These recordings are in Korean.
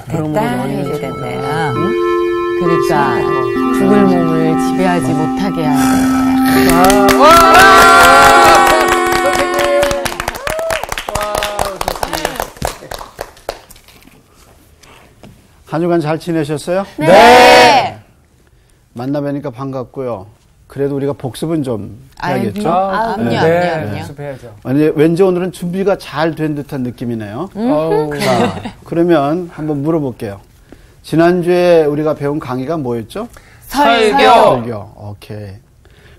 됐다 해야 됐네. 그러니까 죽을 몸을 지배하지 못하게 하는 거야. 한 주간 잘 지내셨어요? 네. 만나 뵈니까 반갑고요. 그래도 우리가 복습은 좀 해야겠죠? 복습해야죠. 왠지 오늘은 준비가 잘 된 듯한 느낌이네요. 자, 그러면 한번 물어볼게요. 지난주에 우리가 배운 강의가 뭐였죠? 설교. 오케이.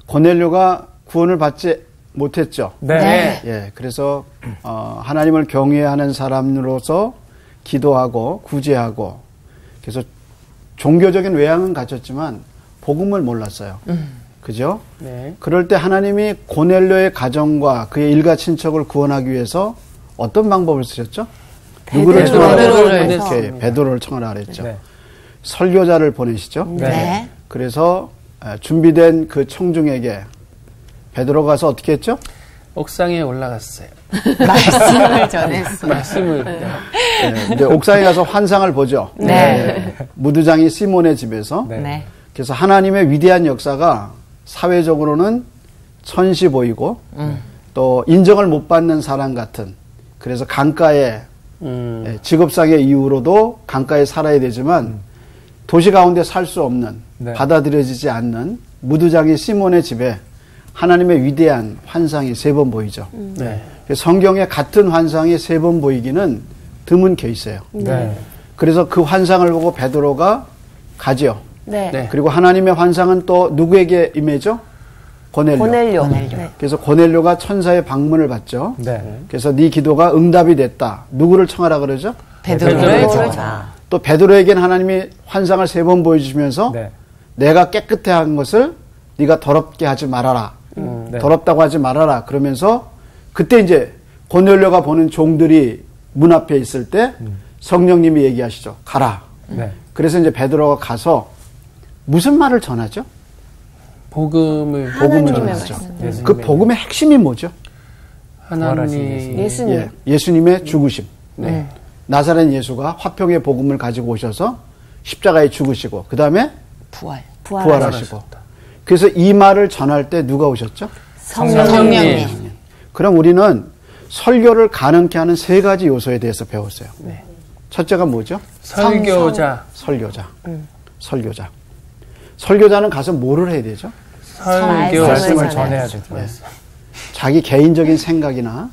고넬료가 구원을 받지 못했죠? 네. 예, 그래서 하나님을 경외하는 사람으로서 기도하고 구제하고 그래서 종교적인 외양은 갖췄지만 복음을 몰랐어요. 그죠? 네. 그럴 때 하나님이 고넬료의 가정과 그의 일가 친척을 구원하기 위해서 어떤 방법을 쓰셨죠? 누구를 청하라? 베드로를 청하라 그랬죠. 네. 설교자를 보내시죠. 네. 그래서 준비된 그 청중에게 베드로 가서 어떻게 했죠? 옥상에 올라갔어요. 말씀을 전했어. 말씀을. 네, 이제 옥상에 가서 환상을 보죠. 네. 무두장이 시몬의 집에서. 네. 그래서 하나님의 위대한 역사가 사회적으로는 천시 보이고 또 인정을 못 받는 사람 같은 그래서 강가에 직업상의 이유로도 강가에 살아야 되지만 도시 가운데 살 수 없는 네. 받아들여지지 않는 무두장이 시몬의 집에 하나님의 위대한 환상이 3번 보이죠. 네. 성경에 같은 환상이 3번 보이기는 드문 케이스예요. 네. 그래서 그 환상을 보고 베드로가 가죠. 네. 네. 그리고 하나님의 환상은 또 누구에게 임해죠? 고넬료. 네. 그래서 고넬료가 천사의 방문을 받죠. 네. 그래서 네 기도가 응답이 됐다. 누구를 청하라 그러죠? 베드로를 청하라. 또 베드로에게는 하나님이 환상을 3번 보여주시면서 네. 내가 깨끗해 한 것을 네가 더럽게 하지 말아라. 네. 더럽다고 하지 말아라. 그러면서 그때 이제 고넬료가 보는 종들이 문 앞에 있을 때 성령님이 얘기하시죠. 가라. 네. 그래서 이제 베드로가 가서 무슨 말을 전하죠? 복음을 전하죠. 그 복음의 핵심이 뭐죠? 하나님 예수님. 예수님의 죽으심. 네. 나사렛 예수가 화평의 복음을 가지고 오셔서 십자가에 죽으시고 그 다음에 부활하시고. 그래서 이 말을 전할 때 누가 오셨죠? 성령님. 그럼 우리는 설교를 가능케 하는 3가지 요소에 대해서 배웠어요. 네. 첫째가 뭐죠? 설교자. 설교자. 설교자는 가서 뭐를 해야 되죠? 말씀을 전해야죠. 네. 자기 개인적인 생각이나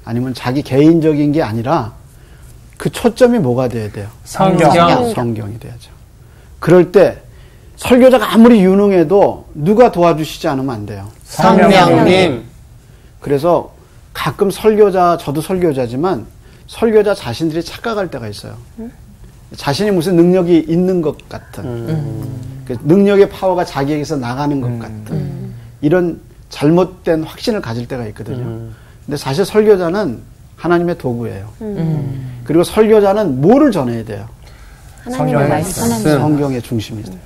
아니면 자기 개인적인 게 아니라 그 초점이 뭐가 돼야 돼요? 성경이 돼야죠. 그럴 때 설교자가 아무리 유능해도 누가 도와주시지 않으면 안 돼요. 성령님. 그래서 가끔 저도 설교자지만 설교자 자신들이 착각할 때가 있어요. 자신이 무슨 능력이 있는 것 같은 그 능력의 파워가 자기에게서 나가는 것 같은 이런 잘못된 확신을 가질 때가 있거든요. 근데 사실 설교자는 하나님의 도구예요. 그리고 설교자는 뭐를 전해야 돼요? 하나님의 말씀. 성경의 중심이 돼요.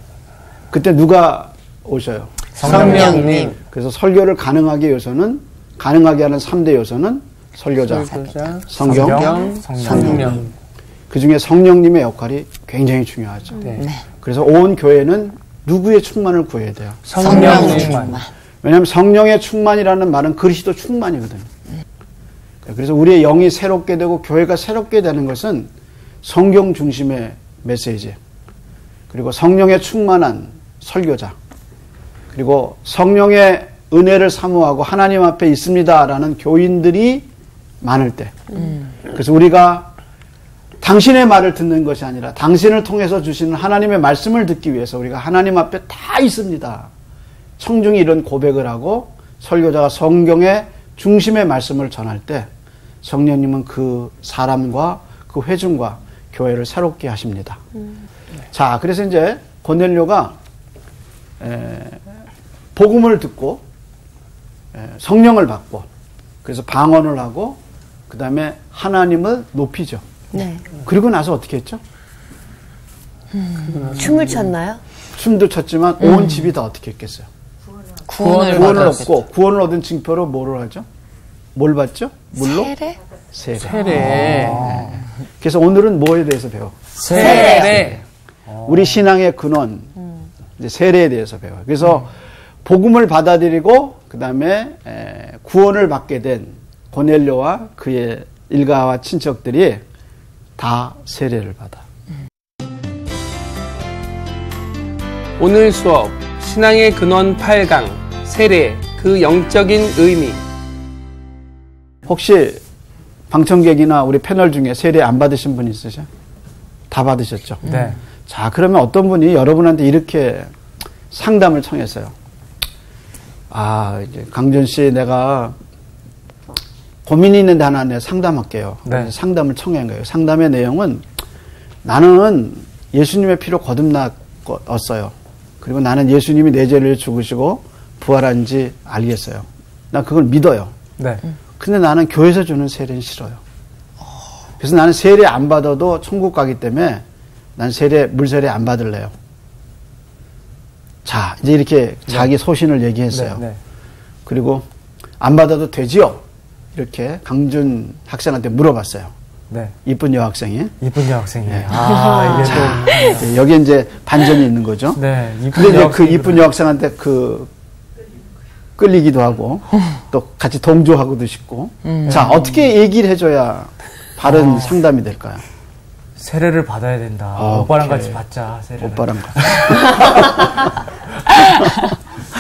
그때 누가 오셔요? 성령님. 그래서 설교를 가능하게 하는 3대 요소는 설교자, 성경, 성령. 그 중에 성령님의 역할이 굉장히 중요하죠. 네. 그래서 온 교회는 누구의 충만을 구해야 돼요? 성령의 충만. 왜냐하면 성령의 충만이라는 말은 그리스도 충만이거든요. 그래서 우리의 영이 새롭게 되고 교회가 새롭게 되는 것은 성경 중심의 메시지, 그리고 성령의 충만한 설교자, 그리고 성령의 은혜를 사모하고 하나님 앞에 있습니다라는 교인들이 많을 때, 그래서 우리가 당신의 말을 듣는 것이 아니라 당신을 통해서 주시는 하나님의 말씀을 듣기 위해서 우리가 하나님 앞에 다 있습니다. 청중이 이런 고백을 하고 설교자가 성경의 중심의 말씀을 전할 때 성령님은 그 사람과 그 회중과 교회를 새롭게 하십니다. 자, 그래서 이제 고넬료가 복음을 듣고 성령을 받고 그래서 방언을 하고 그 다음에 하나님을 높이죠. 네. 그리고 나서 어떻게 했죠? 춤을 췄나요? 춤도 췄지만 온 집이 다 어떻게 했겠어요? 구원을 얻고 구원을 얻은 징표로 뭐를 하죠? 뭘 받죠? 물로? 세례? 세례. 세례. 그래서 오늘은 뭐에 대해서 배워? 세례. 우리 신앙의 근원, 이제 세례에 대해서 배워요. 그래서 복음을 받아들이고 그 다음에 구원을 받게 된 고넬료와 그의 일가와 친척들이 다 세례를 받아. 오늘 수업 신앙의 근원 8강 세례 그 영적인 의미. 혹시 방청객이나 우리 패널 중에 세례 안 받으신 분 있으세요? 다 받으셨죠? 네. 자, 그러면 어떤 분이 여러분한테 이렇게 상담을 청했어요. 아, 이제 강준 씨, 내가 고민이 있는데 하나 내가 상담할게요. 네. 상담을 청한 거예요. 상담의 내용은 나는 예수님의 피로 거듭났어요. 그리고 나는 예수님이 내 죄를 죽으시고 부활한지 알겠어요. 나 그걸 믿어요. 네. 근데 나는 교회에서 주는 세례는 싫어요. 그래서 나는 세례 안 받아도 천국 가기 때문에 난 물세례 안 받을래요. 자, 이제 이렇게 자기 소신을 얘기했어요. 네. 그리고 안 받아도 되지요? 이렇게 강준 학생한테 물어봤어요. 네. 이쁜 여학생이. 이쁜 여학생이. 네. 아, 이게 또. 여기 이제 반전이 있는 거죠. 네. 근데 이제 그 이쁜 여학생한테 끌리기도 하고 또 같이 동조하고도 싶고. 자, 어떻게 얘기를 해줘야 바른 상담이 될까요? 세례를 받아야 된다. 오빠랑 같이 받자. 세례를. 오빠랑 같이.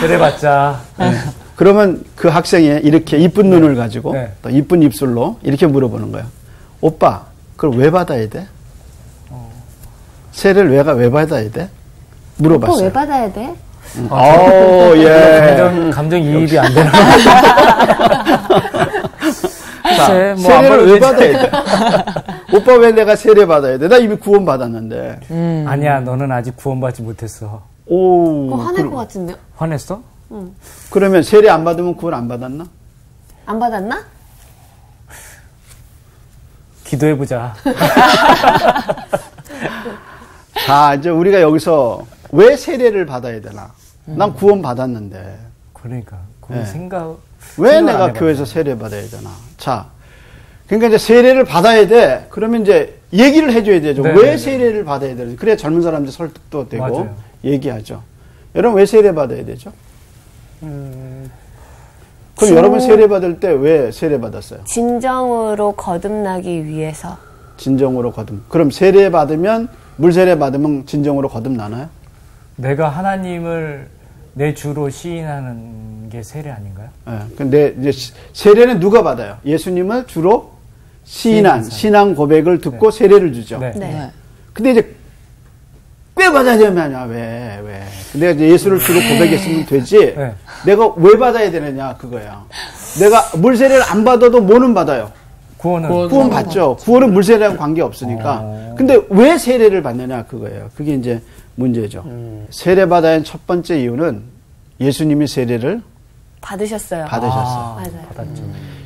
세례 받자. 네. 그러면 그 학생이 이렇게 이쁜 눈을 가지고 네. 또 이쁜 입술로 이렇게 물어보는 거예요. 오빠, 그걸 왜 받아야 돼? 세례를 왜 받아야 돼? 물어봤어요. 오빠 왜 받아야 돼? 오, 예. 감정이입이 안 되나? 자, 세례를 왜 받아야 돼? 오빠 왜 내가 세례 받아야 돼? 나 이미 구원 받았는데. 아니야, 너는 아직 구원받지 못했어. 오. 그거 화낼 것 같은데요? 화냈어? 그러면 세례 안 받으면 구원 안 받았나? 안 받았나? 기도해보자. 자, 이제 우리가 여기서 왜 세례를 받아야 되나? 난 구원 받았는데. 그러니까. 그 네. 생각. 왜 내가 교회에서 세례 받아야 되나? 자, 그러니까 이제 세례를 받아야 돼. 그러면 이제 얘기를 해줘야 되죠. 네, 왜 네, 세례를 받아야 되는지. 그래야 젊은 사람들 설득도 되고 맞아요. 얘기하죠. 여러분 왜 세례 받아야 되죠? 그럼 여러분 세례 받을 때 왜 세례 받았어요? 진정으로 거듭나기 위해서. 진정으로 거듭. 그럼 세례 받으면 물세례 받으면 진정으로 거듭나나요? 내가 하나님을 내 주로 시인하는 게 세례 아닌가요? 예. 근데 이제 세례는 누가 받아요? 예수님을 주로 시인한 신앙 고백을 듣고 세례를 주죠. 네. 네. 근데 이제 왜 받아야 되느냐? 왜? 근데 이제 예수를 주로 고백했으면 되지. 네. 내가 왜 받아야 되느냐? 그거야. 내가 물세례를 안 받아도 뭐는 받아요? 구원 받죠. 구원은 물세례랑 관계 없으니까. 근데 왜 세례를 받느냐? 그거예요. 그게 이제 문제죠. 세례 받아야 하는 첫 번째 이유는 예수님이 세례를 받으셨어요. 받으셨어요. 맞아요. 받았죠.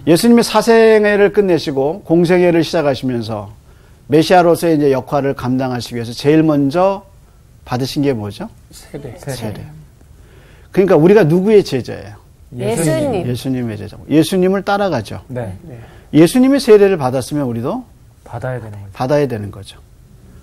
예수님이 사생애를 끝내시고 공생애를 시작하시면서 메시아로서의 이제 역할을 감당하시기 위해서 제일 먼저 받으신 게 뭐죠? 세례. 그러니까 우리가 누구의 제자예요? 예수님. 예수님의 제자고. 예수님을 따라가죠. 네. 예수님의 세례를 받았으면 우리도 받아야 되는 거죠. 받아야 되는 거죠.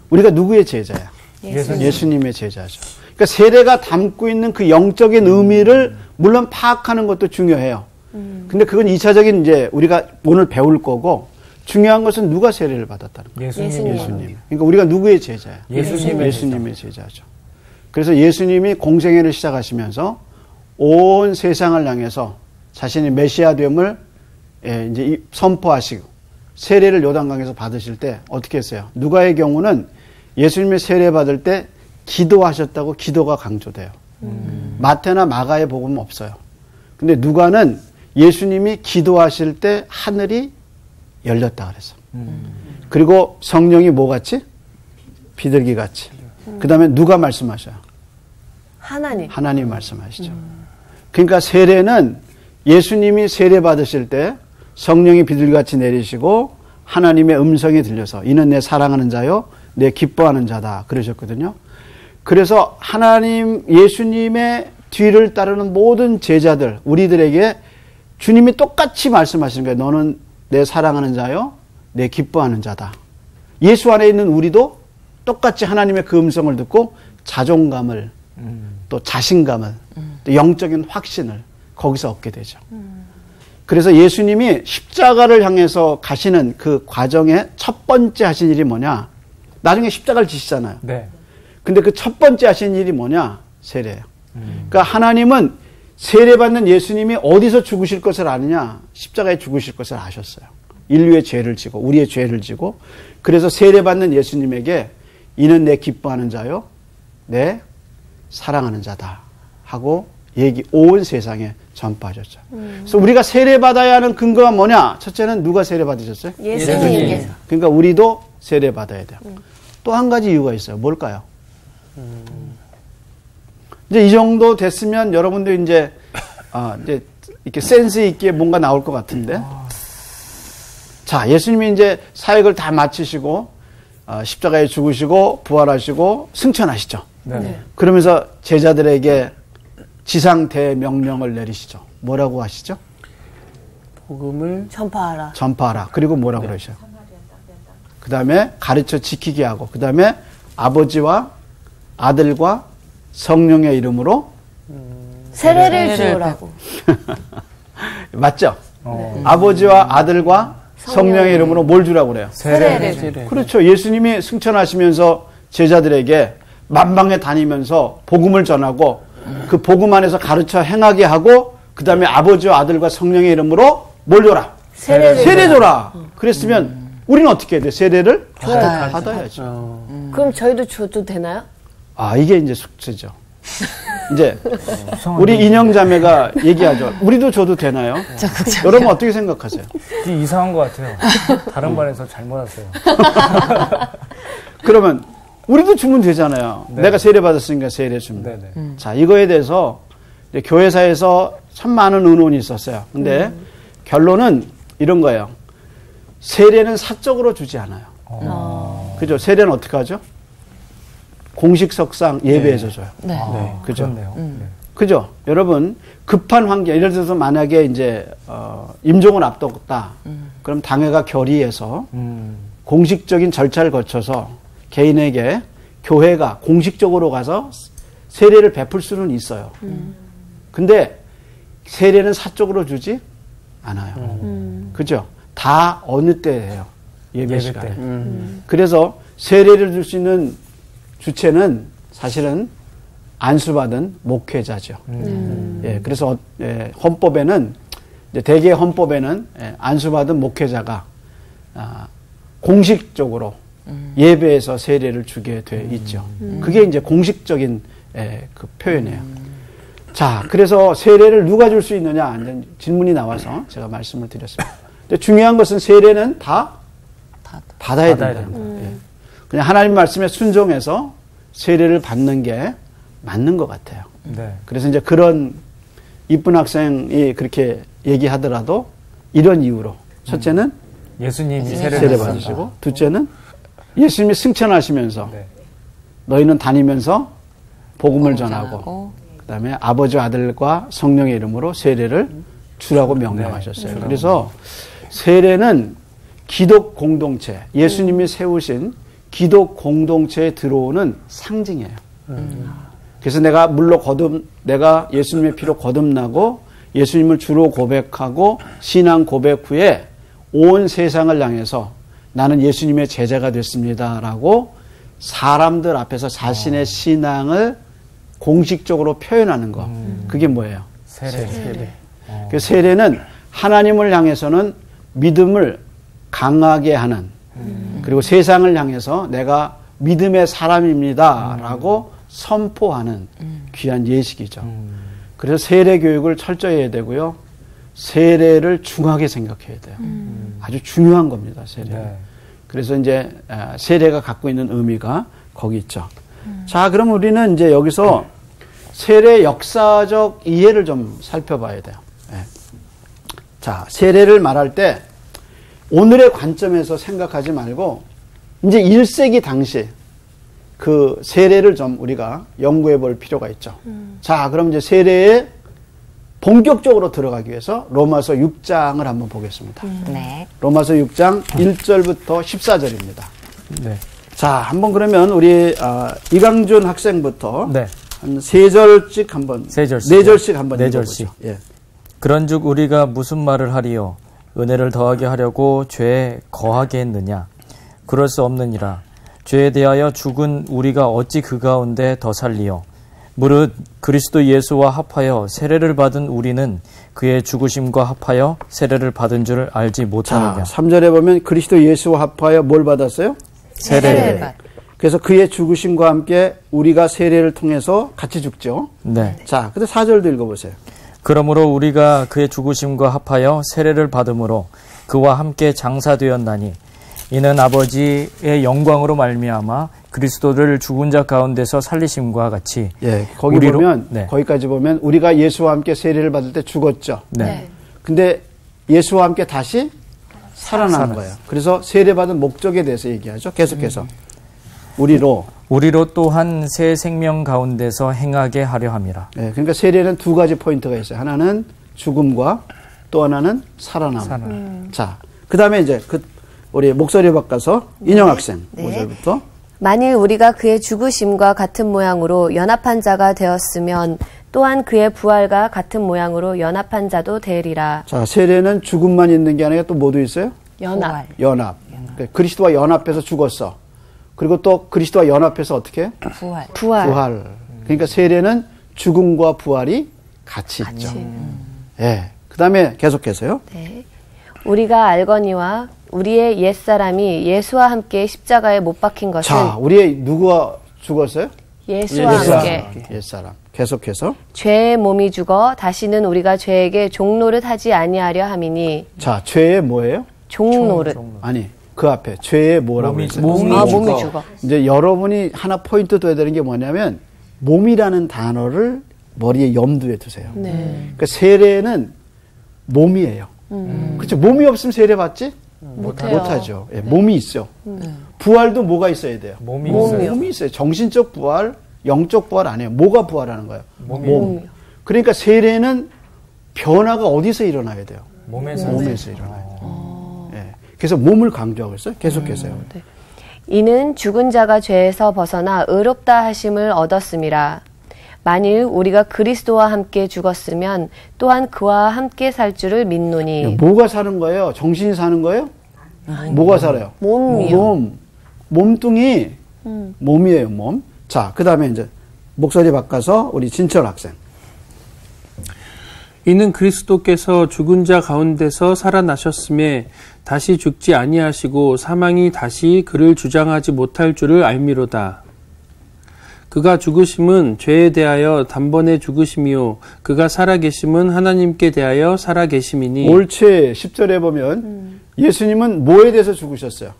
우리가 누구의 제자야? 예수님. 예수님의 제자죠. 그러니까 세례가 담고 있는 그 영적인 의미를 물론 파악하는 것도 중요해요. 근데 그건 2차적인 이제 우리가 오늘 배울 거고 중요한 것은 누가 세례를 받았다는 거예요. 예수님. 그러니까 우리가 누구의 제자야? 예수님의 제자죠. 그래서 예수님이 공생애를 시작하시면서 온 세상을 향해서 자신이 메시아됨을 이제 선포하시고 세례를 요단강에서 받으실 때 어떻게 했어요? 누가의 경우는 예수님의 세례 받을 때 기도하셨다고 기도가 강조돼요. 마태나 마가의 복음은 없어요. 근데 누가는 예수님이 기도하실 때 하늘이 열렸다 그랬어. 그리고 성령이 뭐 같이? 비둘기 같이. 그 다음에 누가 말씀하셔요? 하나님 말씀하시죠. 그러니까 세례는 예수님이 세례 받으실 때 성령이 비둘기같이 내리시고 하나님의 음성이 들려서 이는 내 사랑하는 자요 내 기뻐하는 자다 그러셨거든요. 그래서 하나님 예수님의 뒤를 따르는 모든 제자들 우리들에게 주님이 똑같이 말씀하시는 거예요. 너는 내 사랑하는 자요 내 기뻐하는 자다. 예수 안에 있는 우리도 똑같이 하나님의 그 음성을 듣고 자존감을 또 자신감을 또 영적인 확신을 거기서 얻게 되죠. 그래서 예수님이 십자가를 향해서 가시는 그 과정의 첫 번째 하신 일이 뭐냐? 나중에 십자가를 지시잖아요. 네. 근데 그 첫 번째 하신 일이 뭐냐? 세례예요. 그러니까 하나님은 세례받는 예수님이 어디서 죽으실 것을 아느냐? 십자가에 죽으실 것을 아셨어요. 인류의 죄를 지고 우리의 죄를 지고 그래서 세례받는 예수님에게 이는 내 기뻐하는 자요 내 사랑하는 자다 하고 온 세상에 전파하셨죠. 그래서 우리가 세례받아야 하는 근거가 뭐냐? 첫째는 누가 세례받으셨어요? 예수님께서. 그러니까 우리도 세례받아야 돼요. 또 한 가지 이유가 있어요. 뭘까요? 이제 이 정도 됐으면 여러분들 이제 이렇게 센스 있게 뭔가 나올 것 같은데. 자, 예수님이 이제 사역을 다 마치시고 십자가에 죽으시고 부활하시고 승천하시죠. 네. 그러면서 제자들에게 지상 대명령을 내리시죠. 뭐라고 하시죠? 복음을 전파하라. 전파하라. 그리고 뭐라고 그러셔요? 그 다음에 가르쳐 지키게 하고 그 다음에 아버지와 아들과 성령의 이름으로 세례를 주라고. 맞죠? 아버지와 아들과 성령의 이름으로 뭘 주라고 그래요? 세례를. 그렇죠. 예수님이 승천하시면서 제자들에게 만방에 다니면서 복음을 전하고 그 복음 안에서 가르쳐 행하게 하고 그 다음에 아버지와 아들과 성령의 이름으로 뭘 줘라? 세례 줘라. 그랬으면 우리는 어떻게 해야 돼? 세례를 받아야죠. 그럼 저희도 줘도 되나요? 아, 이게 이제 숙제죠. 이제 우리 인형자매가 얘기하죠. 우리도 줘도 되나요? 여러분 어떻게 생각하세요? 이상한 것 같아요. 다른 반에서 잘못 왔어요. 그러면 우리도 주면 되잖아요. 네. 내가 세례 받았으니까 세례 주면. 네네. 자, 이거에 대해서 이제 교회사에서 참 많은 의논이 있었어요. 근데 결론은 이런 거예요. 세례는 사적으로 주지 않아요. 그죠? 세례는 어떻게 하죠? 공식석상 예배에서 줘요. 네. 그죠? 그렇네요. 네. 그죠? 여러분, 급한 환경, 예를 들어서 만약에 이제, 임종을 앞뒀다. 그럼 당회가 결의해서 공식적인 절차를 거쳐서 개인에게 교회가 공식적으로 가서 세례를 베풀 수는 있어요. 근데 세례는 사적으로 주지 않아요. 그죠? 다 어느 때 해요? 예배 시간에. 그래서 세례를 줄 수 있는 주체는 사실은 안수받은 목회자죠. 예, 그래서 헌법에는 이제 대개 헌법에는 안수받은 목회자가 공식적으로 예배에서 세례를 주게 돼 있죠. 그게 이제 공식적인 그 표현이에요. 자, 그래서 세례를 누가 줄 수 있느냐 이제 질문이 나와서 제가 말씀을 드렸습니다. 근데 중요한 것은 세례는 다 받아야 된다는 거예요. 예. 그냥 하나님 말씀에 순종해서 세례를 받는 게 맞는 것 같아요. 네. 그래서 이제 그런 이쁜 학생이 그렇게 얘기하더라도 이런 이유로 첫째는 예수님이 세례 받으시고 둘째는 예수님이 승천하시면서 네. 너희는 다니면서 복음을 전하고 그다음에 아버지와 아들과 성령의 이름으로 세례를 주라고 명령하셨어요. 그래서 세례는 기독 공동체, 예수님이 세우신 기독 공동체에 들어오는 상징이에요. 그래서 내가 예수님의 피로 거듭나고 예수님을 주로 고백하고 신앙 고백 후에 온 세상을 향해서 나는 예수님의 제자가 됐습니다라고 사람들 앞에서 자신의 신앙을 공식적으로 표현하는 거. 그게 뭐예요? 세례. 그 세례는 하나님을 향해서는 믿음을 강하게 하는 그리고 세상을 향해서 내가 믿음의 사람입니다라고 선포하는 귀한 예식이죠. 그래서 세례 교육을 철저히 해야 되고요. 세례를 중하게 생각해야 돼요. 아주 중요한 겁니다. 세례. 네. 그래서 이제 세례가 갖고 있는 의미가 거기 있죠. 자, 그럼 우리는 이제 여기서 세례 역사적 이해를 좀 살펴봐야 돼요. 네. 자, 세례를 말할 때 오늘의 관점에서 생각하지 말고 이제 1세기 당시 그 세례를 좀 우리가 연구해 볼 필요가 있죠. 자, 그럼 이제 세례에 본격적으로 들어가기 위해서 로마서 6장을 한번 보겠습니다. 네. 로마서 6장 1절부터 14절입니다. 네. 자, 한번 그러면 우리 이강준 학생부터 네. 한 3절씩 한번, 세 절씩. 4절씩 한번 네 읽어보죠. 절씩. 예. 그런즉 우리가 무슨 말을 하리요? 은혜를 더하게 하려고 죄에 거하게 했느냐? 그럴 수 없느니라. 죄에 대하여 죽은 우리가 어찌 그 가운데 더 살리요? 무릇 그리스도 예수와 합하여 세례를 받은 우리는 그의 죽으심과 합하여 세례를 받은 줄 알지 자, 못하느냐? 3절에 보면 그리스도 예수와 합하여 뭘 받았어요? 세례를. 그래서 그의 죽으심과 함께 우리가 세례를 통해서 같이 죽죠. 네. 자, 근데 4절도 읽어보세요. 그러므로 우리가 그의 죽으심과 합하여 세례를 받음으로 그와 함께 장사되었나니 이는 아버지의 영광으로 말미암아 그리스도를 죽은 자 가운데서 살리심과 같이 예, 거기 우리로- 보면 네. 거기까지 보면 우리가 예수와 함께 세례를 받을 때 죽었죠. 네. 근데 예수와 함께 다시 살아난 거예요. 그래서 세례 받은 목적에 대해서 얘기하죠. 계속해서 우리로. 우리로 또한 새 생명 가운데서 행하게 하려 함이라. 예, 그러니까 세례는 두 가지 포인트가 있어요. 하나는 죽음과 또 하나는 살아남. 자, 그다음에 이제 우리 목소리 바꿔서 인영 학생 네. 5절부터. 만일 우리가 그의 죽으심과 같은 모양으로 연합한 자가 되었으면 또한 그의 부활과 같은 모양으로 연합한 자도 되리라. 자, 세례는 죽음만 있는 게 아니라 또 뭐도 있어요? 연합. 연합. 그러니까 그리스도와 연합해서 죽었어. 그리고 또 그리스도와 연합해서 어떻게 해? 부활. 부활. 그러니까 세례는 죽음과 부활이 같이 있죠. 예. 그다음에 계속해서요. 네. 우리가 알거니와 우리의 옛사람이 예수와 함께 십자가에 못 박힌 것은 자, 우리의 누구가 죽었어요? 예수와 함께 옛사람. 계속해서. 죄의 몸이 죽어 다시는 우리가 죄에게 종노릇 하지 아니하려 함이니. 자, 죄의 뭐예요? 종노릇. 아니, 그 앞에 죄의 뭐라고 했어요? 몸이 죽어. 이제 여러분이 하나 포인트 둬야 되는 게 뭐냐면 몸이라는 단어를 머리에 염두에 두세요. 네. 그러니까 세례는 몸이에요. 그렇죠? 몸이 없으면 세례 받지? 못해요. 못하죠. 예, 몸이 있어. 부활도 뭐가 있어야 돼요? 몸이 몸이요. 몸이 있어요. 정신적 부활, 영적 부활 아니에요. 뭐가 부활하는 거예요? 몸이요. 그러니까 세례는 변화가 어디서 일어나야 돼요? 몸에서 몸에서 일어나요. 예. 그래서 몸을 강조하고 있어요. 계속해서요. 이는 죽은 자가 죄에서 벗어나 의롭다 하심을 얻었음이라. 만일 우리가 그리스도와 함께 죽었으면 또한 그와 함께 살 줄을 믿노니. 뭐가 사는 거예요? 정신이 사는 거예요? 뭐가 살아요? 몸이요. 몸뚱이 몸이에요, 몸. 자, 그 다음에 이제 목소리 바꿔서 우리 진철 학생. 이는 그리스도께서 죽은 자 가운데서 살아나셨음에 다시 죽지 아니하시고 사망이 다시 그를 주장하지 못할 줄을 알미로다. 그가 죽으심은 죄에 대하여 단번에 죽으심이요 그가 살아계심은 하나님께 대하여 살아계심이니. 옳지. 10절에 보면 예수님은 뭐에 대해서 죽으셨어요?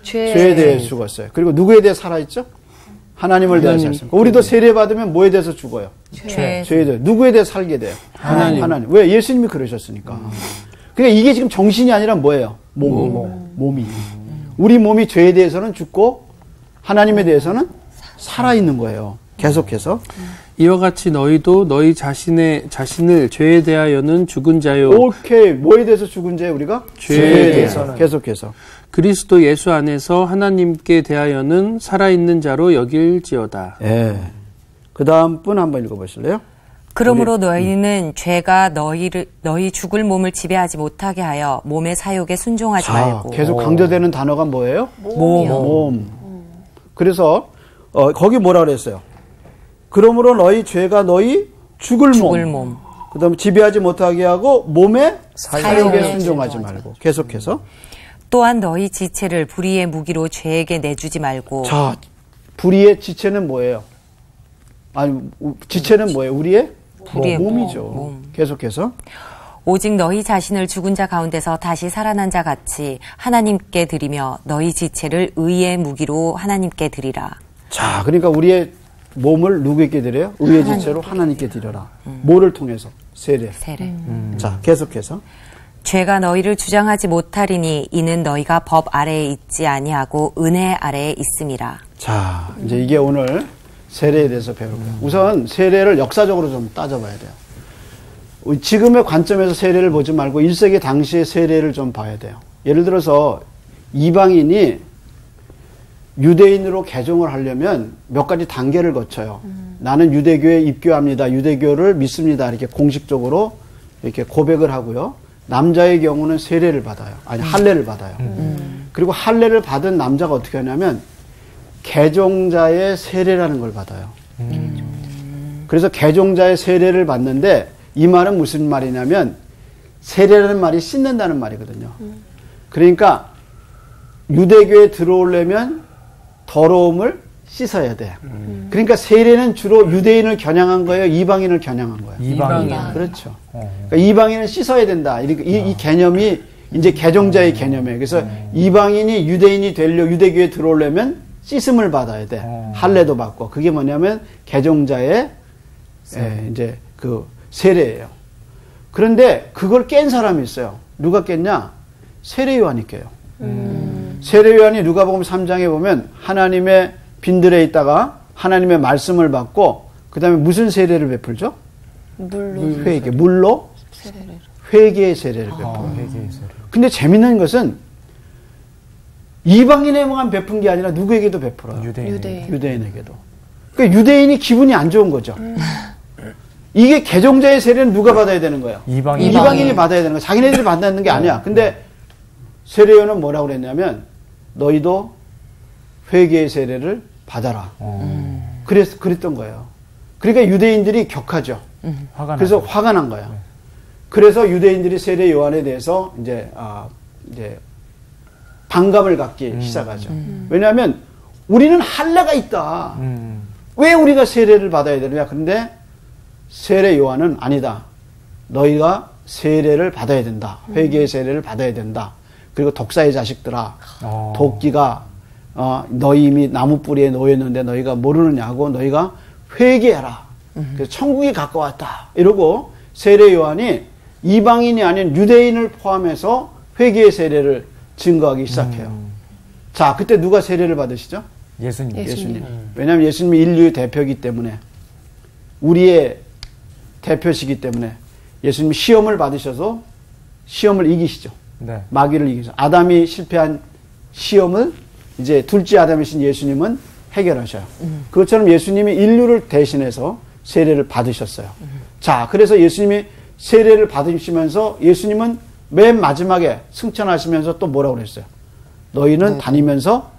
죄에 대해 죽었어요. 그리고 누구에 대해 살아있죠? 하나님을 대해 살았습니다. 우리도 세례 받으면 뭐에 대해서 죽어요? 죄에 대해. 누구에 대해 살게 돼요? 하나님. 왜? 예수님이 그러셨으니까. 그러니까 이게 지금 정신이 아니라 뭐예요? 몸이. 우리 몸이 죄에 대해서는 죽고 하나님에 대해서는 살아있는 거예요. 계속해서. 이와 같이 너희도 너희 자신을 죄에 대하여는 죽은 자요. 오케이. 뭐에 대해서 죽은 자예요, 우리가? 죄에 대해서는. 계속해서. 그리스도 예수 안에서 하나님께 대하여는 살아있는 자로 여길지어다. 예. 그 다음 분 한번 읽어보실래요? 그러므로 너희는 죄가 너희 죽을 몸을 지배하지 못하게 하여 몸의 사욕에 순종하지 자, 말고. 계속 강조되는 단어가 뭐예요? 몸이요. 몸. 그래서 거기 뭐라 그랬어요? 그러므로 너희 죄가 너희 죽을 몸. 그다음에 지배하지 못하게 하고 몸의 사욕에 순종하지 말고. 계속해서. 또한 너희 지체를 불의의 무기로 죄에게 내주지 말고. 자, 불의의 지체는 뭐예요? 아니, 지체는 뭐예요? 우리의 불의의 몸이죠. 몸. 계속해서. 오직 너희 자신을 죽은 자 가운데서 다시 살아난 자 같이 하나님께 드리며 너희 지체를 의의 무기로 하나님께 드리라. 자, 그러니까 우리의 몸을 누구에게 드려요? 의의 지체로 하나님께 드려라. 뭐를 통해서? 세례. 자, 계속해서. 죄가 너희를 주장하지 못하리니 이는 너희가 법 아래에 있지 아니하고 은혜 아래에 있음이라. 자, 이제 이게 오늘 세례에 대해서 배울 거예요. 우선 세례를 역사적으로 좀 따져봐야 돼요. 지금의 관점에서 세례를 보지 말고 1세기 당시의 세례를 좀 봐야 돼요. 예를 들어서 이방인이 유대인으로 개종을 하려면 몇 가지 단계를 거쳐요. 나는 유대교에 입교합니다. 유대교를 믿습니다. 이렇게 공식적으로 이렇게 고백을 하고요. 남자의 경우는 세례를 받아요. 아니, 할례를 받아요. 그리고 할례를 받은 남자가 어떻게 하냐면 개종자의 세례라는 걸 받아요. 그래서 개종자의 세례를 받는데 이 말은 무슨 말이냐면 세례라는 말이 씻는다는 말이거든요. 그러니까 유대교에 들어오려면 더러움을 씻어야 돼. 그러니까 세례는 주로 유대인을 겨냥한 거예요? 이방인을 겨냥한 거예요? 이방인. 그렇죠. 그러니까 이방인은 씻어야 된다. 이 개념이 이제 개종자의 개념이에요. 그래서 이방인이 유대인이 유대교에 들어오려면 씻음을 받아야 돼. 할례도 받고. 그게 뭐냐면 개종자의 이제 그 세례예요. 그런데 그걸 깬 사람이 있어요. 누가 깼냐? 세례 요한이 깨요. 세례 요한이 누가복음 3장에 보면 하나님의 빈들에 있다가 하나님의 말씀을 받고 그다음에 무슨 세례를 베풀죠? 회개. 물로 회개의 세례를 베풀어요. 근데 재밌는 것은 이방인에게만 베푼 게 아니라 누구에게도 베풀어요. 유대인에게도. 그러니까 유대인이 기분이 안 좋은 거죠. 이게 개종자의 세례는 누가 받아야 되는 거예요? 이방인이 받아야 되는 거예요. 자기네들이 받는 게 아니야. 근데 세례요한은 뭐라고 그랬냐면 너희도 회개의 세례를 받아라. 그랬던 거예요. 그러니까 유대인들이 격하죠. 그래서 화가 난 거야. 그래서 유대인들이 세례 요한에 대해서 이제 반감을 갖기 시작하죠. 왜냐하면 우리는 할례가 있다. 왜 우리가 세례를 받아야 되느냐? 그런데 세례 요한은 아니다. 너희가 세례를 받아야 된다. 회개의 세례를 받아야 된다. 그리고 독사의 자식들아, 도끼가 너희 이미 나무 뿌리에 놓였는데 너희가 모르느냐고 너희가 회개해라. 그래서 천국이 가까웠다. 이러고 세례 요한이 이방인이 아닌 유대인을 포함해서 회개의 세례를 증거하기 시작해요. 자, 그때 누가 세례를 받으시죠? 예수님. 왜냐하면 예수님이 인류의 대표이기 때문에 우리의 대표시기 때문에 예수님이 시험을 받으셔서 시험을 이기시죠. 네. 마귀를 이기죠. 아담이 실패한 시험을 이제 둘째 아담이신 예수님은 해결하셔요. 그것처럼 예수님이 인류를 대신해서 세례를 받으셨어요. 자, 그래서 예수님이 세례를 받으시면서 예수님은 맨 마지막에 승천하시면서 또 뭐라고 그랬어요? 너희는 다니면서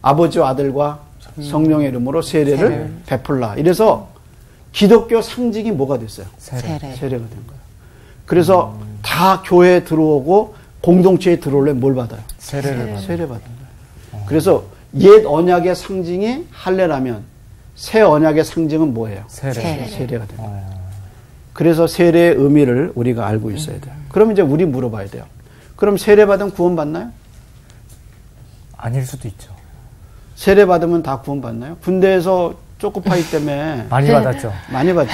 아버지와 아들과 성령의 이름으로 세례를 베풀라. 이래서 기독교 상징이 뭐가 됐어요? 세례가 된 거예요. 그래서 다 교회에 들어오고 공동체에 들어오려면 뭘 받아요? 세례를 받는 거예요. 그래서 옛 언약의 상징이 할례라면 새 언약의 상징은 뭐예요? 세례가 된 거예요. 그래서 세례의 의미를 우리가 알고 있어야 돼요. 그럼 이제 우리 물어봐야 돼요. 그럼 세례 받으면 구원 받나요? 아닐 수도 있죠. 세례 받으면 다 구원 받나요? 군대에서 초코파이 때문에 많이 받았죠. 많이 받죠.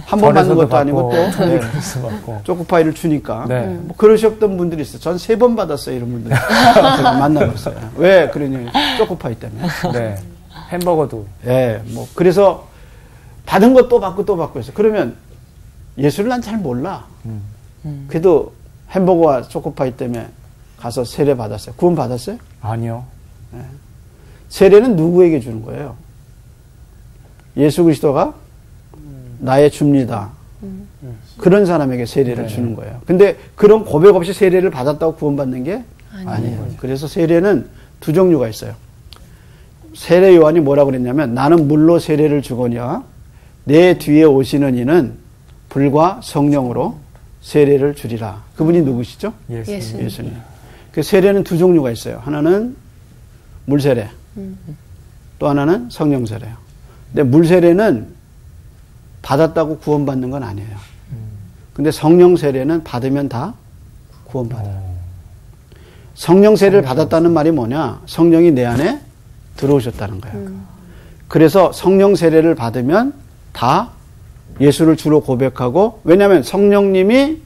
한 번 받는 것도 아니고 또 초코파이를 주니까 뭐 그러셨던 분들이 있어요. 전 3번 받았어요. 이런 분들 만나봤어요. 왜 그러냐? 초코파이 때문에. 네. 햄버거도. 네, 뭐 그래서 받은 것 또 받고 또 받고 했어요. 그러면 예수를 난 잘 몰라. 그래도 햄버거와 초코파이 때문에 가서 세례 받았어요. 구원 받았어요? 아니요. 네. 세례는 누구에게 주는 거예요? 예수 그리스도가 나의 주입니다. 그런 사람에게 세례를 주는 거예요. 근데 그런 고백 없이 세례를 받았다고 구원받는 게 아니에요. 그래서 세례는 두 종류가 있어요. 세례 요한이 뭐라고 그랬냐면 나는 물로 세례를 주거니와 내 뒤에 오시는 이는 불과 성령으로 세례를 주리라. 그분이 누구시죠? 예수님. 그 세례는 두 종류가 있어요. 하나는 물세례, 또 하나는 성령세례요. 근데 물세례는 받았다고 구원받는 건 아니에요. 근데 성령세례는 받으면 다 구원받아요. 성령세례를 받았다는 말이 뭐냐? 성령이 내 안에 들어오셨다는 거예요. 그래서 성령세례를 받으면 다 예수를 주로 고백하고, 왜냐하면 성령님이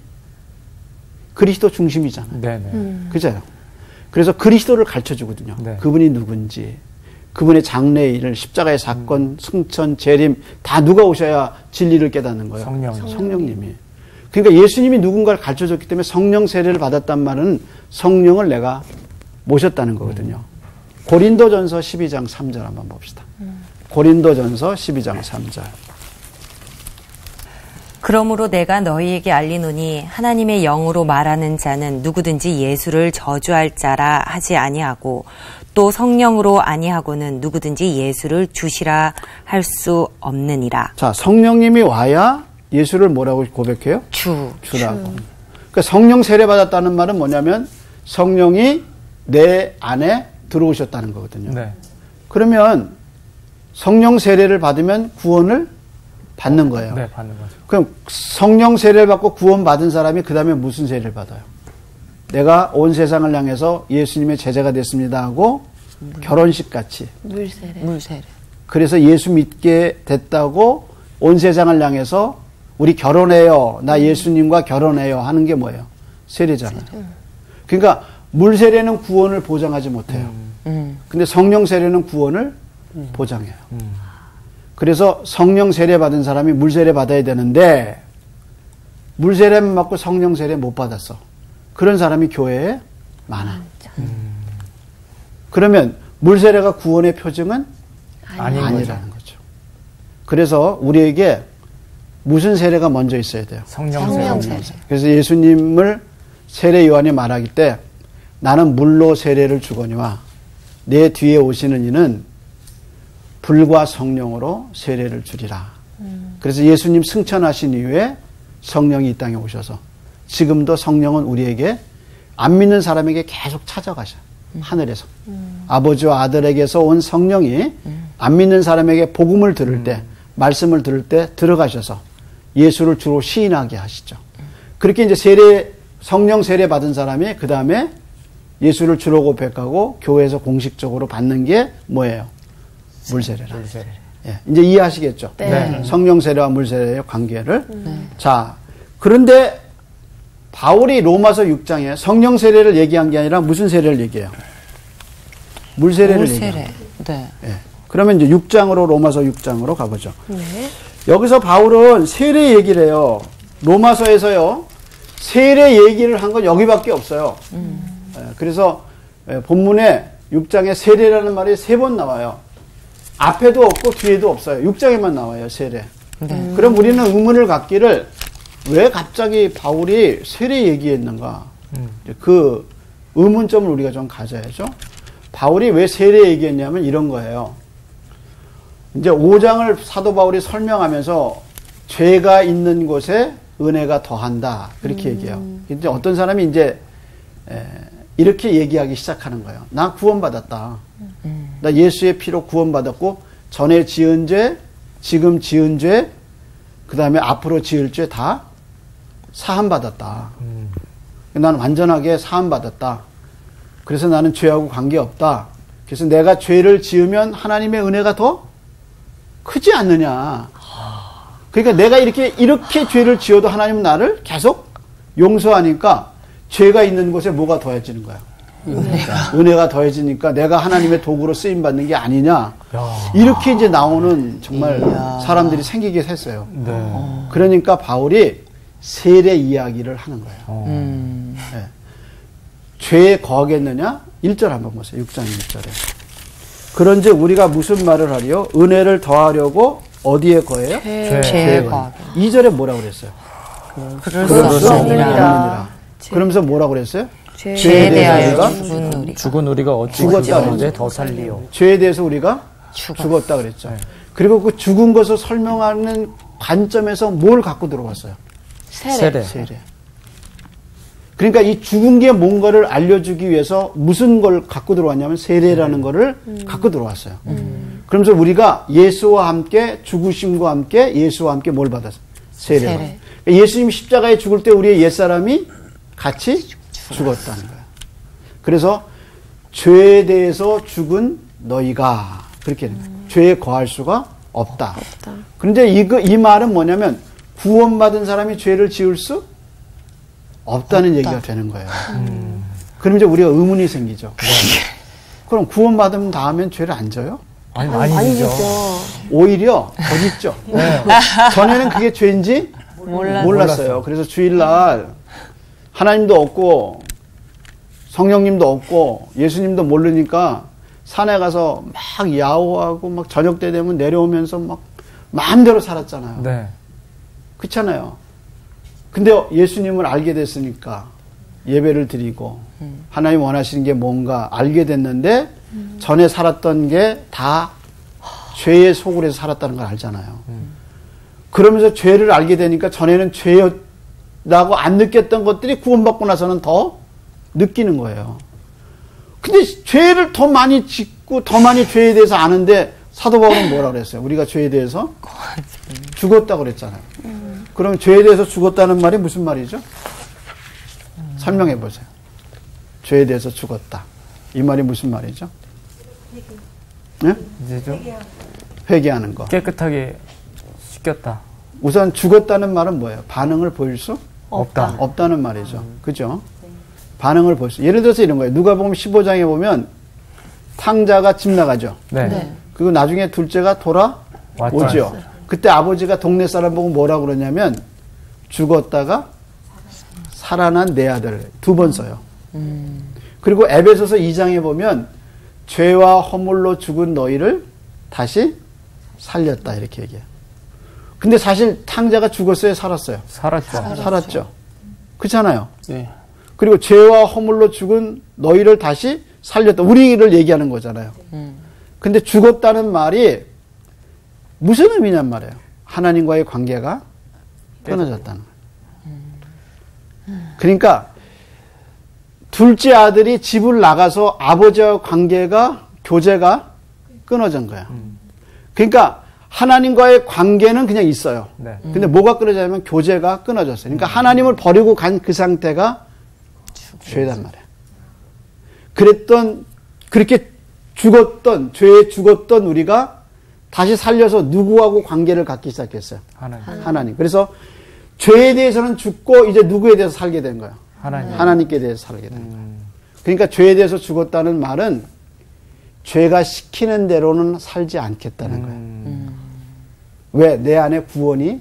그리스도 중심이잖아요. 그죠? 그래서 그리스도를 가르쳐 주거든요. 그분이 누군지, 그분의 장래의 일을, 십자가의 사건, 승천, 재림 다 누가 오셔야 진리를 깨닫는 거예요? 성령님이. 그러니까 예수님이 누군가를 가르쳐 줬기 때문에 성령 세례를 받았단 말은 성령을 내가 모셨다는 거거든요. 고린도전서 12장 3절 한번 봅시다. 고린도전서 12장 3절. 그러므로 내가 너희에게 알리노니 하나님의 영으로 말하는 자는 누구든지 예수를 저주할 자라 하지 아니하고 또 성령으로 아니하고는 누구든지 예수를 주시라 할 수 없느니라. 자, 성령님이 와야 예수를 뭐라고 고백해요? 주라고. 그러니까 성령 세례 받았다는 말은 뭐냐면 성령이 내 안에 들어오셨다는 거거든요. 네. 그러면 성령 세례를 받으면 구원을 받는 거예요. 네, 받는 거죠. 그럼 성령 세례를 받고 구원 받은 사람이 그 다음에 무슨 세례를 받아요? 내가 온 세상을 향해서 예수님의 제자가 됐습니다 하고 결혼식 같이 물세례. 그래서 예수 믿게 됐다고 온 세상을 향해서 우리 결혼해요. 나 예수님과 결혼해요. 하는 게 뭐예요? 세례잖아요. 그러니까 물세례는 구원을 보장하지 못해요. 근데 성령 세례는 구원을 보장해요. 그래서 성령 세례 받은 사람이 물세례 받아야 되는데 물세례만 받고 성령 세례 못 받았어. 그런 사람이 교회에 많아. 그러면 물세례가 구원의 표징은 아니라는 거죠. 그래서 우리에게 무슨 세례가 먼저 있어야 돼요? 성령 세례. 그래서 예수님을 세례 요한이 말하기 때 나는 물로 세례를 주거니와 내 뒤에 오시는 이는 불과 성령으로 세례를 주리라. 그래서 예수님 승천하신 이후에 성령이 이 땅에 오셔서 지금도 성령은 우리에게 안 믿는 사람에게 계속 찾아가셔. 하늘에서. 아버지와 아들에게서 온 성령이 안 믿는 사람에게 복음을 들을 때, 말씀을 들을 때 들어가셔서 예수를 주로 시인하게 하시죠. 그렇게 이제 성령 세례 받은 사람이 그 다음에 예수를 주로 고백하고 교회에서 공식적으로 받는 게 뭐예요? 물세례라. 예, 이제 이해하시겠죠? 네. 성령 세례와 물세례의 관계를. 자, 그런데 바울이 로마서 6장에 성령 세례를 얘기한 게 아니라 무슨 세례를 얘기해요? 물세례를 얘기해요. 네. 예. 그러면 이제 6장으로 로마서 6장으로 가보죠. 네. 여기서 바울은 세례 얘기를 해요. 로마서에서요. 세례 얘기를 한 건 여기밖에 없어요. 예, 그래서 본문에 6장에 세례라는 말이 3번 나와요. 앞에도 없고 뒤에도 없어요. 6장에만 나와요. 세례. 그럼 우리는 의문을 갖기를 왜 갑자기 바울이 세례 얘기했는가? 그 의문점을 우리가 좀 가져야죠. 바울이 왜 세례 얘기했냐면 이런 거예요. 이제 5장을 사도 바울이 설명하면서 죄가 있는 곳에 은혜가 더한다. 그렇게 얘기해요. 이제 어떤 사람이 이제 이렇게 얘기하기 시작하는 거예요. 나 구원받았다. 나 예수의 피로 구원받았고 전에 지은 죄, 지금 지은 죄, 그 다음에 앞으로 지을 죄 다 사함받았다. 나는 완전하게 사함받았다. 그래서 나는 죄하고 관계없다. 그래서 내가 죄를 지으면 하나님의 은혜가 더 크지 않느냐. 그러니까 내가 이렇게 죄를 지어도 하나님은 나를 계속 용서하니까 죄가 있는 곳에 뭐가 더해지는 거야? 은혜가 더해지니까 내가 하나님의 도구로 쓰임받는 게 아니냐. 이렇게 이제 나오는 정말 사람들이 생기게 했어요. 네. 그러니까 바울이 세례 이야기를 하는 거예요. 네. 죄에 거하겠느냐? 1절 한번 보세요. 6장 1절에. 그런즉 우리가 무슨 말을 하리요? 은혜를 더하려고 어디에 거해요? 죄에 거하게. 2절에 뭐라고 그랬어요? 그럴 수 없느니라. 그러면서 뭐라고 그랬어요? 죄에 대하여 죽은 우리가 어찌 죽었다 그런데 더 살리요. 죄에 대해서 우리가 죽었다 그랬죠. 그리고 그 죽은 것을 설명하는 관점에서 뭘 갖고 들어왔어요? 세례. 그러니까 이 죽은 게 뭔가를 알려주기 위해서 무슨 걸 갖고 들어왔냐면 세례라는 거를 갖고 들어왔어요. 그러면서 우리가 예수와 함께 죽으심과 함께 예수와 함께 뭘 받았어요? 세례. 그러니까 예수님 십자가에 죽을 때 우리의 옛사람이 같이 죽었다는 거예요. 그래서 죄에 대해서 죽은 너희가 그렇게 죄에 거할 수가 없다. 그런데 이 말은 뭐냐면 구원받은 사람이 죄를 지을 수 없다는 얘기가 되는 거예요. 그럼 이제 우리가 의문이 생기죠. 그럼 구원받은 다음엔 죄를 안 져요? 아니, 많이 지죠. 오히려 더 짓죠. 네. 전에는 그게 죄인지 몰랐어요. 그래서 주일날 하나님도 없고 성령님도 없고 예수님도 모르니까 산에 가서 막 야호하고 막 저녁 때 되면 내려오면서 막 마음대로 살았잖아요. 네. 그렇잖아요. 근데 예수님을 알게 됐으니까 예배를 드리고 하나님 원하시는 게 뭔가 알게 됐는데 전에 살았던 게 다 죄의 속으로 살았다는 걸 알잖아요. 그러면서 죄를 알게 되니까 전에는 죄였다고 안 느꼈던 것들이 구원받고 나서는 더 느끼는 거예요. 근데 죄를 더 많이 짓고 더 많이 죄에 대해서 아는데 사도 바울은 뭐라 그랬어요? 우리가 죄에 대해서 죽었다고 그랬잖아요. 그럼 죄에 대해서 죽었다는 말이 무슨 말이죠? 설명해 보세요. 죄에 대해서 죽었다. 이 말이 무슨 말이죠? 네? 이제 좀 회개하는 거. 깨끗하게 씻겼다. 우선 죽었다는 말은 뭐예요? 반응을 보일 수 없다. 없다는 말이죠. 그죠? 반응을 볼 수. 예를 들어서 이런 거예요. 누가복음 15장에 보면 탕자가 집 나가죠. 네. 그리고 나중에 둘째가 돌아오죠. 그때 아버지가 동네 사람 보고 뭐라고 그러냐면 죽었다가 살아난 내 아들 두 번 써요. 그리고 에베소서 2장에 보면 죄와 허물로 죽은 너희를 다시 살렸다 이렇게 얘기해요. 근데 사실 탕자가 죽었어요? 살았어요? 살았죠. 그렇잖아요. 네. 그리고 죄와 허물로 죽은 너희를 다시 살렸다. 우리를 얘기하는 거잖아요. 근데 죽었다는 말이 무슨 의미냔 말이에요. 하나님과의 관계가 끊어졌다는 거예요. 그러니까 둘째 아들이 집을 나가서 아버지와 관계가 교제가 끊어진 거야. 그러니까 하나님과의 관계는 그냥 있어요. 네. 근데 뭐가 끊어졌냐면 교제가 끊어졌어요. 그러니까 하나님을 버리고 간 그 상태가 죄단 말이야. 그렇게 죽었던, 죄에 죽었던 우리가 다시 살려서 누구하고 관계를 갖기 시작했어요? 하나님. 그래서 죄에 대해서는 죽고 이제 누구에 대해서 살게 된 거예요? 하나님께 대해서 살게 된 거예요. 그러니까 죄에 대해서 죽었다는 말은 죄가 시키는 대로는 살지 않겠다는 거예요. 왜? 내 안에 구원이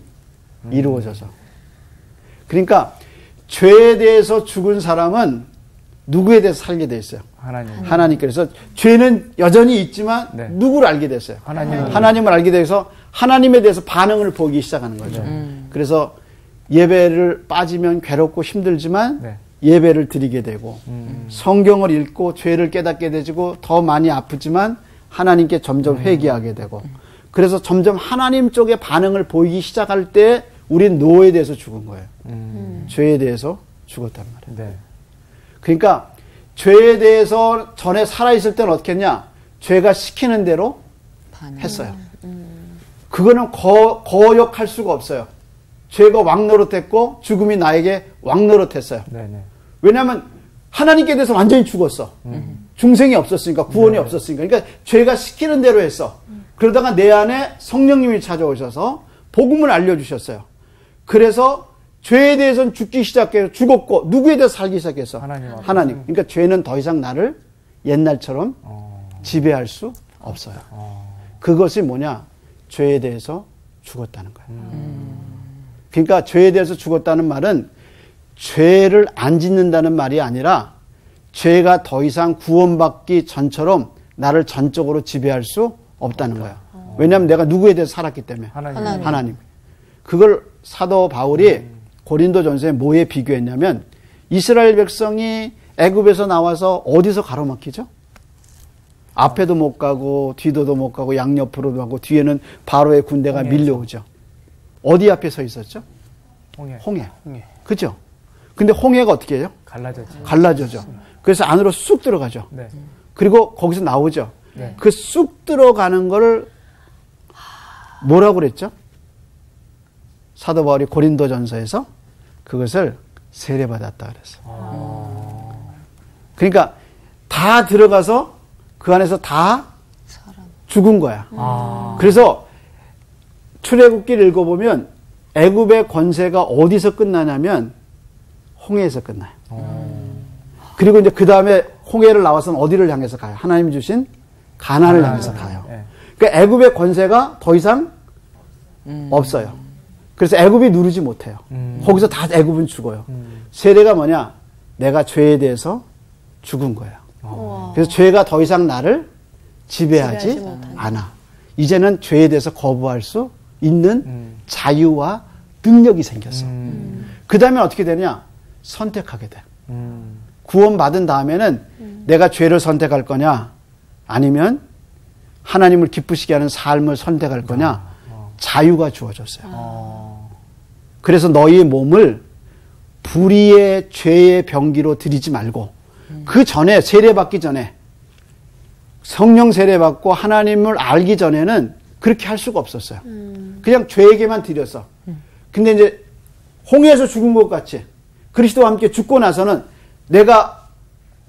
이루어져서. 그러니까 죄에 대해서 죽은 사람은 누구에 대해서 살게 돼 있어요? 하나님께. 그래서 죄는 여전히 있지만 네. 누구를 알게 됐어요? 하나님을 알게 돼서 하나님에 대해서 반응을 보기 시작하는 거죠. 그래서 예배를 빠지면 괴롭고 힘들지만 네. 예배를 드리게 되고 성경을 읽고 죄를 깨닫게 되고 더 많이 아프지만 하나님께 점점 회개하게 되고 그래서 점점 하나님 쪽에 반응을 보이기 시작할 때 우린 노에 대해서 죽은 거예요. 죄에 대해서 죽었단 말이에요. 네. 그러니까 죄에 대해서 전에 살아있을 때는 어떻게 했냐? 죄가 시키는 대로 했어요. 그거는 거역할 수가 없어요. 죄가 왕노릇했고 죽음이 나에게 왕노릇했어요. 네네. 왜냐하면 하나님께 대해서 완전히 죽었어. 중생이 없었으니까 구원이 없었으니까. 그러니까 죄가 시키는 대로 했어. 그러다가 내 안에 성령님이 찾아오셔서 복음을 알려주셨어요. 그래서 죄에 대해서는 죽기 시작해서 죽었고 누구에 대해서 살기 시작했어? 하나님. 그러니까 죄는 더 이상 나를 옛날처럼 지배할 수 없어요. 그것이 뭐냐? 죄에 대해서 죽었다는 거예요. 그러니까 죄에 대해서 죽었다는 말은 죄를 안 짓는다는 말이 아니라 죄가 더 이상 구원받기 전처럼 나를 전적으로 지배할 수 없다는 거예요. 왜냐하면 내가 누구에 대해서 살았기 때문에. 하나님. 그걸 사도 바울이 고린도전서에 뭐에 비교했냐면 이스라엘 백성이 애굽에서 나와서 어디서 가로막히죠? 앞에도 못 가고 뒤도도 못 가고 양옆으로도 가고 뒤에는 바로의 군대가 밀려오죠. 어디 앞에 서 있었죠? 홍해. 그죠? 근데 홍해가 어떻게 해요? 갈라져죠. 그래서 안으로 쑥 들어가죠. 네. 그리고 거기서 나오죠. 네. 그 쑥 들어가는 거를 뭐라고 그랬죠? 사도 바울이 고린도전서에서 그것을 세례받았다 그랬어요. 그러니까 다 들어가서 그 안에서 다 죽은 거야. 그래서 출애굽기를 읽어보면 애굽의 권세가 어디서 끝나냐면 홍해에서 끝나요. 그리고 이제 그 다음에 홍해를 나와서는 어디를 향해서 가요? 하나님 주신 가나안을 향해서 가요. 그러니까 애굽의 권세가 더 이상 없어요. 그래서 애굽이 누르지 못해요. 거기서 다 애굽은 죽어요. 세례가 뭐냐? 내가 죄에 대해서 죽은 거예요. 그래서 죄가 더 이상 나를 지배하지 않아. 이제는 죄에 대해서 거부할 수 있는 자유와 능력이 생겼어. 그 다음에 어떻게 되냐? 선택하게 돼. 구원받은 다음에는 내가 죄를 선택할 거냐? 아니면 하나님을 기쁘시게 하는 삶을 선택할 거냐? 자유가 주어졌어요. 그래서 너희의 몸을 불의의 죄의 병기로 들이지 말고 그 전에 세례받기 전에 성령 세례받고 하나님을 알기 전에는 그렇게 할 수가 없었어요. 그냥 죄에게만 드렸어. 근데 이제 홍해에서 죽은 것 같이 그리스도와 함께 죽고 나서는 내가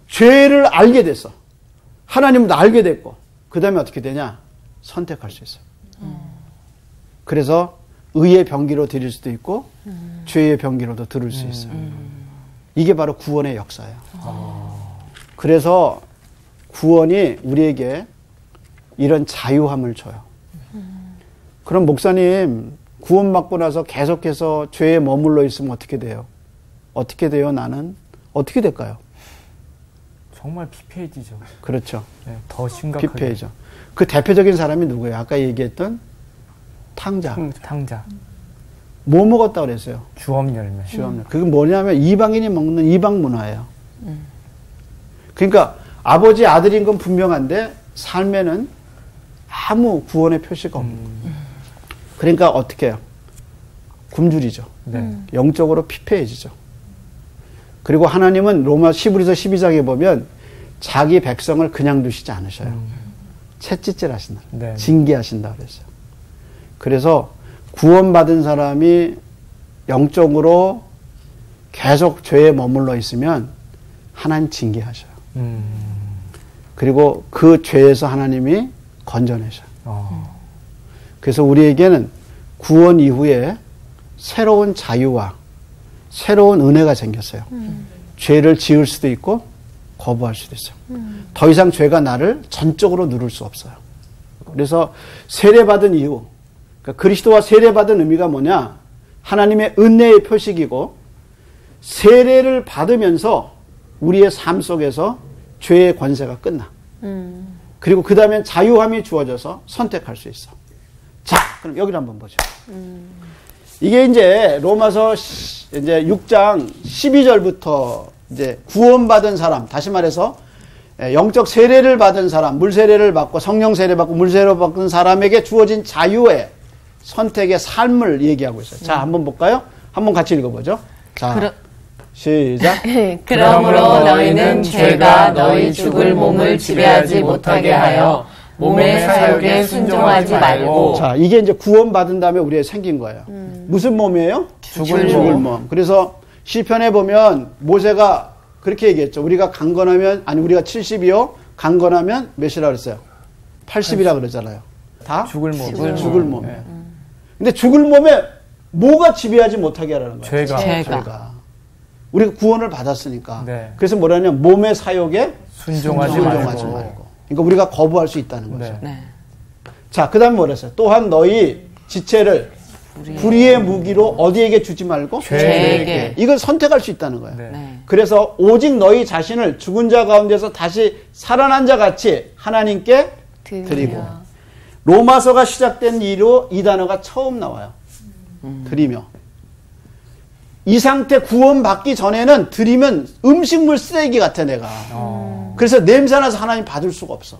죄를 알게 됐어. 하나님을 알게 됐고 그 다음에 어떻게 되냐? 선택할 수 있어. 그래서 의의 병기로 드릴 수도 있고 죄의 병기로도 들을 수 있어요. 이게 바로 구원의 역사예요. 그래서 구원이 우리에게 이런 자유함을 줘요. 그럼 목사님 구원받고 나서 계속해서 죄에 머물러 있으면 어떻게 돼요? 어떻게 돼요? 나는 어떻게 될까요? 정말 피폐해지죠. 그렇죠. 네, 더 심각하게. 피폐해져. 그 대표적인 사람이 누구예요? 아까 얘기했던 탕자. 탕자. 뭐 먹었다 그랬어요? 주업 열매. 주업 열매. 그게 뭐냐면 이방인이 먹는 이방 문화예요. 그러니까 아버지 아들인 건 분명한데 삶에는 아무 구원의 표시가 없는 거예요. 그러니까 어떻게 해요? 굶주리죠. 네. 영적으로 피폐해지죠. 그리고 하나님은 로마 히브리서 12장에 보면 자기 백성을 그냥 두시지 않으셔요. 채찍질 하신다. 네. 징계하신다 그랬어요. 그래서 구원받은 사람이 영적으로 계속 죄에 머물러 있으면 하나님 징계하셔요. 그리고 그 죄에서 하나님이 건져내셔요. 그래서 우리에게는 구원 이후에 새로운 자유와 새로운 은혜가 생겼어요. 죄를 지을 수도 있고 거부할 수도 있어요. 더 이상 죄가 나를 전적으로 누를 수 없어요. 그래서 세례받은 이유, 그러니까 그리스도와 세례받은 의미가 뭐냐? 하나님의 은혜의 표식이고 세례를 받으면서 우리의 삶 속에서 죄의 권세가 끝나. 그리고 그 다음엔 자유함이 주어져서 선택할 수 있어. 자, 그럼 여기를 한번 보죠. 이게 이제 로마서 이제 6장 12절부터 이제 구원받은 사람, 다시 말해서 영적 세례를 받은 사람, 물 세례를 받고 성령 세례 받고 물 세례 받은 사람에게 주어진 자유의 선택의 삶을 얘기하고 있어요. 자, 한번 볼까요? 한번 같이 읽어보죠. 자, 시작. 그러므로 너희는 죄가 너희 죽을 몸을 지배하지 못하게 하여 몸의 사욕에 순종하지 말고. 자, 이게 이제 구원받은 다음에 우리에 생긴 거예요. 무슨 몸이에요? 죽을 몸. 그래서 시편에 보면 모세가 그렇게 얘기했죠. 우리가 강건하면, 아니 우리가 70이요. 강건하면 몇이라 그랬어요? 80이라 그러잖아요. 다? 죽을 몸. 죽을 몸. 네. 근데 죽을 몸에 뭐가 지배하지 못하게 하라는 거예요? 죄가. 우리가 구원을 받았으니까. 네. 그래서 뭐라냐면 몸의 사욕에 순종하지 말고. 그러니까 우리가 거부할 수 있다는 거죠. 네. 자, 그 다음에 뭐라 했어요? 또한 너희 지체를 불의의 무기로 어디에게 주지 말고? 죄에게. 이걸 선택할 수 있다는 거예요. 네. 그래서 오직 너희 자신을 죽은 자 가운데서 다시 살아난 자 같이 하나님께 드리고. 로마서가 시작된 이로 이 단어가 처음 나와요. 드리며. 이 상태 구원받기 전에는 드리면 음식물 쓰레기 같아 내가. 그래서 냄새나서 하나님 받을 수가 없어.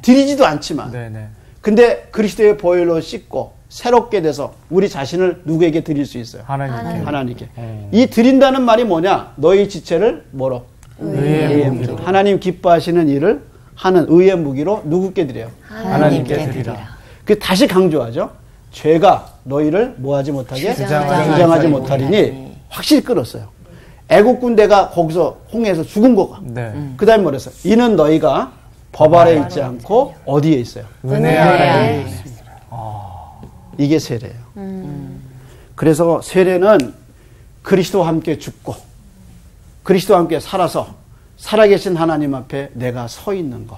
드리지도 않지만. 네네. 근데 그리스도의 보혈로 씻고 새롭게 돼서 우리 자신을 누구에게 드릴 수 있어요? 하나님께. 이 드린다는 말이 뭐냐? 너희 지체를 뭐로? 의의 무기로. 하나님 기뻐하시는 일을 하는 의의 무기로 누구께 드려요? 하나님께 드리라. 그 다시 강조하죠. 죄가 너희를 뭐하지 못하게? 주장하지 못하리니 확실히 끌었어요. 애국 군대가 거기서 홍해에서 죽은 거가. 네. 그 다음에 뭐랬어요? 이는 너희가 법 아래 있지 않고 어디에 있어요? 은혜 아래 있습니다. 이게 세례예요. 그래서 세례는 그리스도와 함께 죽고 그리스도와 함께 살아서 살아계신 하나님 앞에 내가 서 있는 것.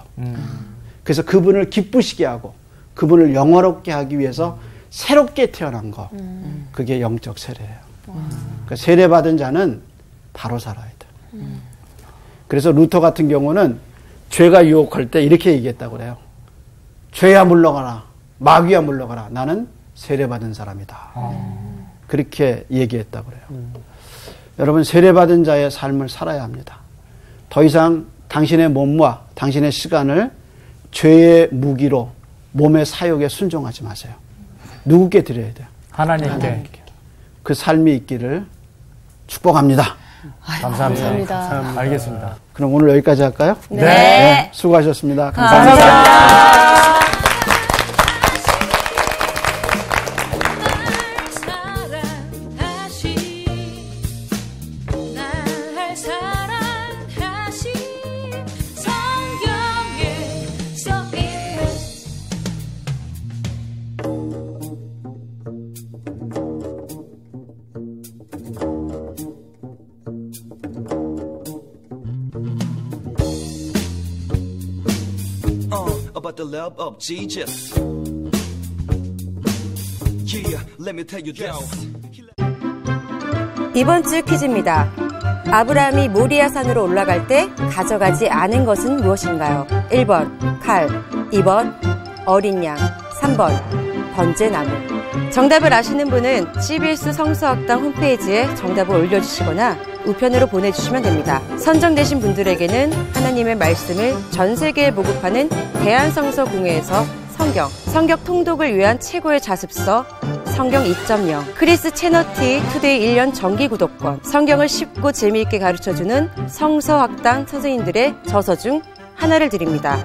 그래서 그분을 기쁘시게 하고 그분을 영화롭게 하기 위해서 새롭게 태어난 것. 그게 영적 세례예요. 그러니까 세례받은 자는 바로 살아야 돼. 그래서 루터 같은 경우는 죄가 유혹할 때 이렇게 얘기했다고 그래요. 죄야 물러가라, 마귀야 물러가라, 나는 세례받은 사람이다. 그렇게 얘기했다고 그래요. 여러분, 세례받은 자의 삶을 살아야 합니다. 더 이상 당신의 몸과 당신의 시간을 죄의 무기로 몸의 사욕에 순종하지 마세요. 누구께 드려야 돼요? 하나님께. 그 삶이 있기를 축복합니다. 감사합니다. 알겠습니다. 그럼 오늘 여기까지 할까요? 네. 수고하셨습니다. 감사합니다. About the love of Jesus. Yeah, let me tell you this. 이번 주 퀴즈입니다. 아브라함이 모리아 산으로 올라갈 때 가져가지 않은 것은 무엇인가요? 1번 칼, 2번 어린 양, 3번 번제나무. 정답을 아시는 분은 CBS 성서학당 홈페이지에 정답을 올려주시거나 우편으로 보내주시면 됩니다. 선정되신 분들에게는 하나님의 말씀을 전 세계에 보급하는 대한성서공회에서 성경 통독을 위한 최고의 자습서 성경 2.0, 크리스 채너티 투데이 1년 정기 구독권, 성경을 쉽고 재미있게 가르쳐주는 성서학당 선생님들의 저서 중 하나를 드립니다.